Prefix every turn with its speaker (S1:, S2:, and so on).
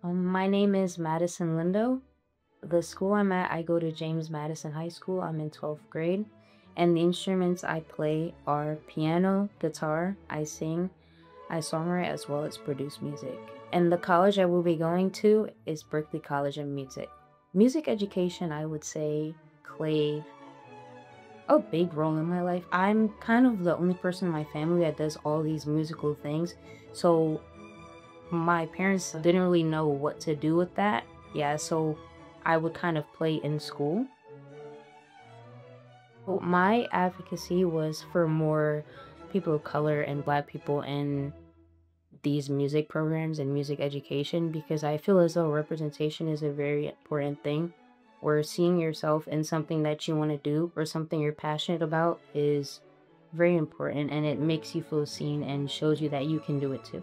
S1: My name is Madison Lindo. The school I'm at, I go to James Madison High School. I'm in 12th grade. And the instruments I play are piano, guitar, I sing, I songwrite, as well as produce music. And the college I will be going to is Berklee College of Music. Music education, I would say, played a big role in my life. I'm kind of the only person in my family that does all these musical things. So my parents didn't really know what to do with that. Yeah, so I would kind of play in school. Well, my advocacy was for more people of color and Black people in these music programs and music education because I feel as though representation is a very important thing. Where seeing yourself in something that you want to do or something you're passionate about is very important, and it makes you feel seen and shows you that you can do it too.